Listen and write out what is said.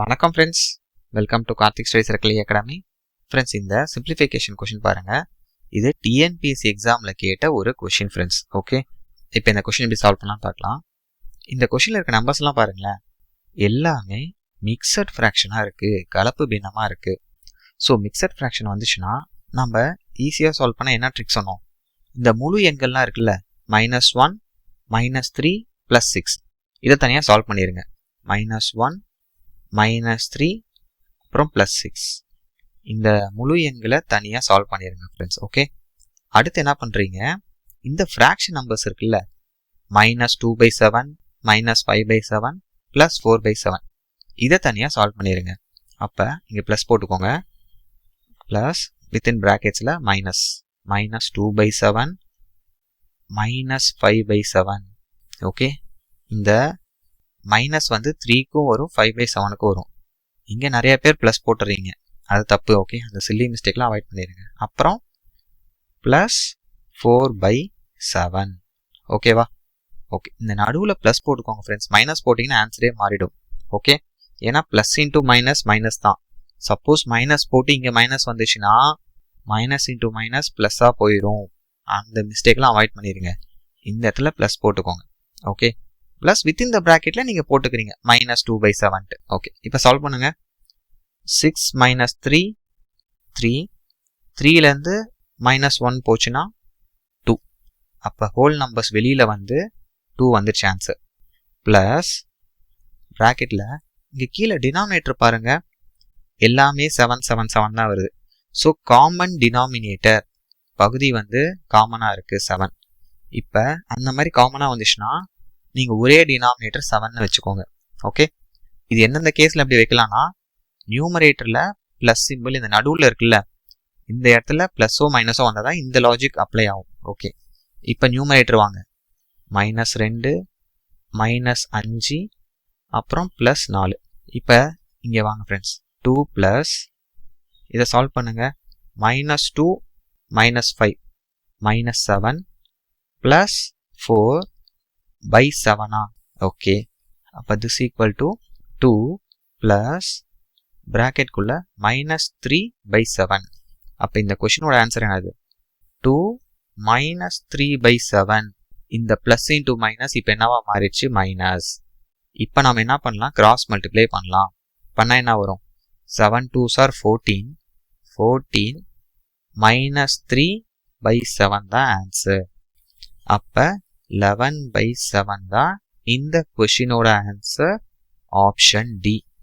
வணக்கம் friends, welcome to Karthik study circle academy. Friends, இந்த simplification question பாருங்க. இது டிஎன்பிஎஸ்சி எக்ஸாமில் கேட்ட ஒரு கொஷின் ஃப்ரெண்ட்ஸ். ஓகே, இப்போ இந்த கொஷின் எப்படி சால்வ் பண்ணலாம் பார்க்கலாம். இந்த கொஷினில் இருக்க நம்பர்ஸ்லாம் பாருங்களேன், எல்லாமே மிக்சட் ஃப்ராக்ஷனாக இருக்குது, கலப்பு பின்னமாக இருக்குது. ஸோ மிக்சட் ஃப்ராக்ஷன் வந்துச்சுன்னா நம்ம ஈஸியாக சால்வ் பண்ண என்ன ட்ரிக் சொன்னோம், இந்த முழு எண்கள்லாம் இருக்குல்ல, -1, -3, +6 இதை தனியாக சால்வ் பண்ணிடுங்க. -1, -3 அப்புறம் +6 இந்த முழு எண்களை தனியாக சால்வ் பண்ணிடுங்க ஃப்ரெண்ட்ஸ். ஓகே, அடுத்து என்ன பண்ணுறீங்க, இந்த ஃப்ராக்ஷன் நம்பர்ஸ் இருக்குல்ல, -2/7, -5/7, +4/7 இதை தனியாக சால்வ் பண்ணிடுங்க. அப்போ இங்கே ப்ளஸ் போட்டுக்கோங்க, ப்ளஸ் வித்தின் ப்ராக்கெட்ஸில் -2/7, -5/7. ஓகே, இந்த மைனஸ் வந்து 3க்கும் வரும், 5/7க்கும் வரும். இங்கே நிறைய பேர் ப்ளஸ் போட்டுறீங்க, அது தப்பு. ஓகே, அந்த சில்லி மிஸ்டேக்லாம் அவாய்ட் பண்ணிடுங்க. அப்புறம் +4/7. ஓகேவா? ஓகே, இந்த நடுவில் ப்ளஸ் போட்டுக்கோங்க ஃப்ரெண்ட்ஸ். மைனஸ் போட்டிங்கன்னா ஆன்சரே மாறிடும். ஓகே, ஏன்னா ப்ளஸ் இன்ட்டு மைனஸ் மைனஸ் தான். சப்போஸ் மைனஸ் போட்டு இங்கே மைனஸ் வந்துச்சுன்னா மைனஸ் இன்ட்டு மைனஸ் ப்ளஸ்ஸாக போயிடும். அந்த மிஸ்டேக்லாம் அவாய்ட் பண்ணிடுங்க. இந்த இடத்துல ப்ளஸ் போட்டுக்கோங்க. ஓகே, ப்ளஸ் வித்தின் த ப்ராக்கெட்டில் நீங்கள் போட்டுக்கிறீங்க -2/7. ஓகே, இப்போ சால்வ் பண்ணுங்க. 6 - 3 3, 3லேருந்து -1 போச்சுன்னா 2. அப்போ ஹோல் நம்பர்ஸ் வெளியில் வந்து 2 வந்துருச்சு ஆன்சர். ப்ளஸ் ப்ராக்கெட்டில் இங்கே கீழே டினாமினேட்டர் பாருங்கள், எல்லாமே 7 7 7 தான் வருது. ஸோ காமன் டினாமினேட்டர் பகுதி வந்து காமனாக இருக்குது 7. இப்போ அந்த மாதிரி காமனாக வந்துச்சுன்னா நீங்கள் ஒரே டினாமினேட்டர் 7ன்னு வச்சுக்கோங்க. ஓகே, இது எந்தெந்த கேஸில் எப்படி வைக்கலாம்னா, நியூமரேட்டரில் ப்ளஸ் சிம்பிள் இந்த நடுவில் இருக்குல்ல, இந்த இடத்துல ப்ளஸ்ஸோ மைனஸோ வந்தால் தான் இந்த லாஜிக் அப்ளை ஆகும். ஓகே, இப்போ நியூமரேட்டர் வாங்க, -2, -5 அப்புறம் +4. இப்போ இங்கே வாங்க ஃப்ரெண்ட்ஸ், 2 ப்ளஸ் இதை சால்வ் பண்ணுங்க, -2 -5 -7 +4/7. ஓகே, அப்போ this equal to 2 ப்ளஸ் ப்ராக்கெட்குள்ள -3/7. அப்போ இந்த கொஷினோட ஆன்சர் என்னது, 2 -3/7. இந்த ப்ளஸ் இன்டூ மைனஸ் இப்போ என்னவா மாறிடுச்சு, மைனஸ். இப்போ நம்ம என்ன பண்ணலாம், கிராஸ் மல்டிப்ளை பண்ணலாம். பண்ணால் என்ன வரும், 7 2s are 14, 14 -3/7 தான் ஆன்சர். அப்போ 11/7 தான் இந்த கொஷினோட ஆன்சர், ஆப்ஷன் டி.